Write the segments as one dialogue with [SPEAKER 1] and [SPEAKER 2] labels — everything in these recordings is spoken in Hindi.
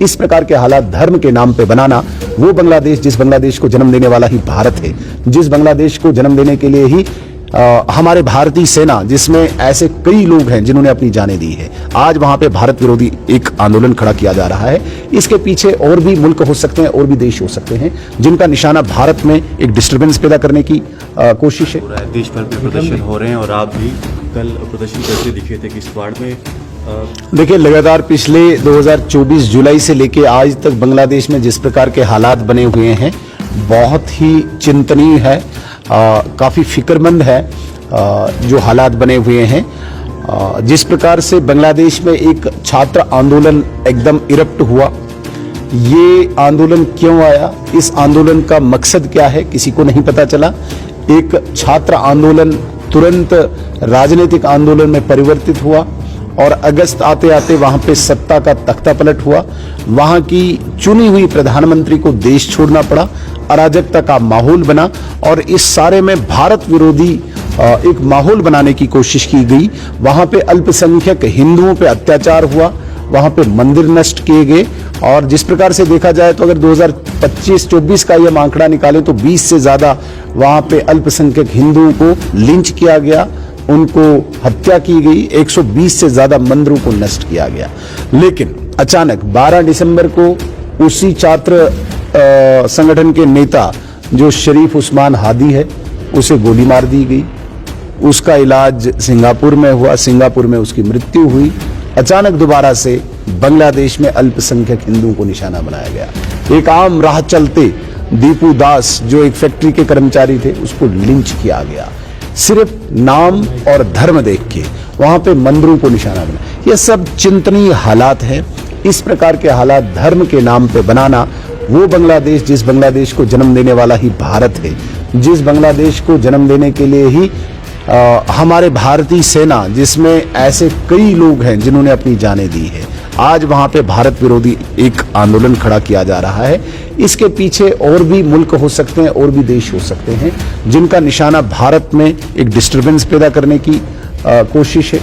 [SPEAKER 1] इस प्रकार के हालात धर्म के नाम पे बनाना, वो बांग्लादेश जिस बांग्लादेश को जन्म देने वाला ही भारत है, जिस बांग्लादेश को जन्म देने के लिए ही हमारे भारतीय सेना, जिसमें ऐसे कई लोग हैं जिन्होंने अपनी जानें दी है, आज वहां पे भारत विरोधी एक आंदोलन खड़ा किया जा रहा है। इसके पीछे और भी मुल्क हो सकते हैं, और भी देश हो सकते हैं जिनका निशाना भारत में एक डिस्टर्बेंस पैदा करने की कोशिश है।
[SPEAKER 2] देश भर में प्रदर्शन हो रहे हैं और आप भी कल प्रदर्शन करते दिखे थे किश्तवाड़ में।
[SPEAKER 1] देखिए, लगातार पिछले 2024 जुलाई से लेके आज तक बांग्लादेश में जिस प्रकार के हालात बने हुए हैं, बहुत ही चिंतनीय है, काफ़ी फिक्रमंद है जो हालात बने हुए हैं। जिस प्रकार से बांग्लादेश में एक छात्र आंदोलन एकदम इरप्ट हुआ, ये आंदोलन क्यों आया, इस आंदोलन का मकसद क्या है, किसी को नहीं पता चला। एक छात्र आंदोलन तुरंत राजनीतिक आंदोलन में परिवर्तित हुआ और अगस्त आते आते वहां पे सत्ता का तख्ता पलट हुआ। वहां की चुनी हुई प्रधानमंत्री को देश छोड़ना पड़ा, अराजकता का माहौल बना और इस सारे में भारत विरोधी एक माहौल बनाने की कोशिश की गई। वहां पे अल्पसंख्यक हिंदुओं पे अत्याचार हुआ, वहां पे मंदिर नष्ट किए गए और जिस प्रकार से देखा जाए तो अगर 2025-24 का यह आंकड़ा निकालें तो 20 से ज्यादा वहां पे अल्पसंख्यक हिंदुओं को लिंच किया गया, उनको हत्या की गई, 120 से ज्यादा मंदिरों को नष्ट किया गया। लेकिन अचानक 12 दिसंबर को उसी छात्र संगठन के नेता जो शरीफ उस्मान हादी है, उसे गोली मार दी गई। उसका इलाज सिंगापुर में हुआ, सिंगापुर में उसकी मृत्यु हुई। अचानक दोबारा से बांग्लादेश में अल्पसंख्यक हिंदुओं को निशाना बनाया गया। एक आम राह चलते दीपू दास जो एक फैक्ट्री के कर्मचारी थे, उसको लिंच किया गया सिर्फ नाम और धर्म देख के। वहां पे मंदिरों को निशाना बना। यह सब चिंतनीय हालात हैं। इस प्रकार के हालात धर्म के नाम पे बनाना, वो बांग्लादेश जिस बांग्लादेश को जन्म देने वाला ही भारत है, जिस बांग्लादेश को जन्म देने के लिए ही हमारे भारतीय सेना, जिसमें ऐसे कई लोग हैं जिन्होंने अपनी जानें दी है, आज वहां पे भारत विरोधी एक आंदोलन खड़ा किया जा रहा है। इसके पीछे और भी मुल्क हो सकते हैं, और भी देश हो सकते हैं जिनका निशाना भारत में एक डिस्टर्बेंस पैदा करने की कोशिश है।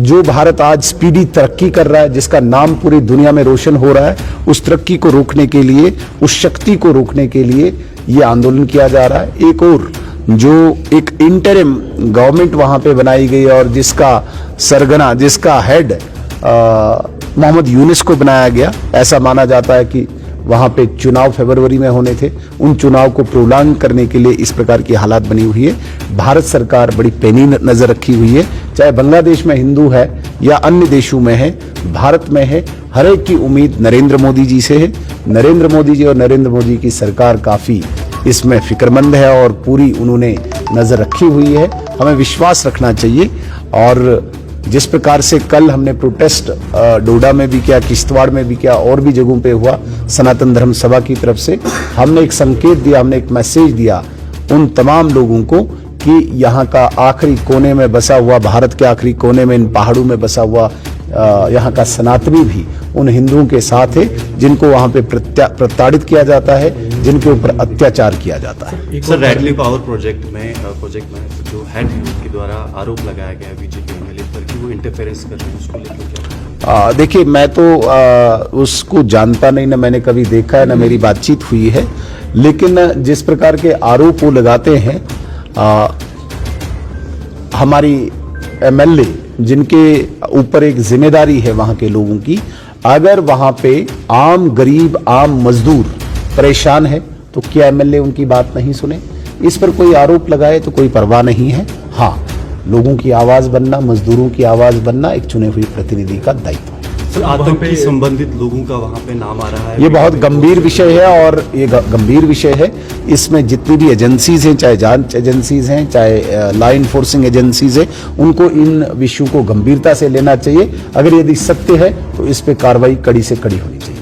[SPEAKER 1] जो भारत आज स्पीडी तरक्की कर रहा है, जिसका नाम पूरी दुनिया में रोशन हो रहा है, उस तरक्की को रोकने के लिए, उस शक्ति को रोकने के लिए ये आंदोलन किया जा रहा है। एक और जो एक इंटरिम गवर्नमेंट वहां पे बनाई गई और जिसका सरगना, जिसका हेड मोहम्मद यूनिस को बनाया गया। ऐसा माना जाता है कि वहां पे चुनाव फरवरी में होने थे, उन चुनाव को प्रोलॉन्ग करने के लिए इस प्रकार की हालात बनी हुई है। भारत सरकार बड़ी पैनी नजर रखी हुई है, चाहे बांग्लादेश में हिंदू है या अन्य देशों में है, भारत में है। हर एक की उम्मीद नरेंद्र मोदी जी से है। नरेंद्र मोदी जी और नरेंद्र मोदी की सरकार काफी इसमें फिक्रमंद है और पूरी उन्होंने नजर रखी हुई है। हमें विश्वास रखना चाहिए। और जिस प्रकार से कल हमने प्रोटेस्ट डोडा में भी किया, किश्तवाड़ में भी किया, और भी जगहों पे हुआ, सनातन धर्म सभा की तरफ से हमने एक संकेत दिया, हमने एक मैसेज दिया उन तमाम लोगों को कि यहाँ का आखिरी कोने में बसा हुआ, भारत के आखिरी कोने में इन पहाड़ों में बसा हुआ यहाँ का सनातनी भी उन हिंदुओं के साथ है जिनको वहाँ पे प्रताड़ित किया जाता है, जिनके ऊपर अत्याचार किया जाता है।
[SPEAKER 2] सर, रैडली पावर प्रोजेक्ट में जो हेड है उसके द्वारा आरोप लगाया गया है बीजेपी एमएलए पर कि वो इंटरफेरेंस कर रहे हैं, उसको लेकर क्या?
[SPEAKER 1] देखिए, मैं तो उसको जानता नहीं, ना मैंने कभी देखा है, ना मेरी बातचीत हुई है। लेकिन जिस प्रकार के आरोप वो लगाते हैं, हमारी एमएलए जिनके ऊपर एक जिम्मेदारी है वहां के लोगों की, अगर वहां पे आम गरीब, आम मजदूर परेशान है तो क्या एमएलए उनकी बात नहीं सुने? इस पर कोई आरोप लगाए तो कोई परवाह नहीं है। हाँ, लोगों की आवाज बनना, मजदूरों की आवाज बनना एक चुने हुई प्रतिनिधि का दायित्व है।
[SPEAKER 2] आतंकी संबंधित लोगों का वहां पे नाम आ रहा है।
[SPEAKER 1] ये बहुत गंभीर विषय है और ये गंभीर विषय है। इसमें जितनी भी एजेंसीज हैं, चाहे जांच एजेंसीज हैं, चाहे लॉ इन्फोर्सिंग एजेंसीज हैं, उनको इन विषयों को गंभीरता से लेना चाहिए। अगर यदि सत्य है तो इस पे कार्रवाई कड़ी से कड़ी होनी चाहिए।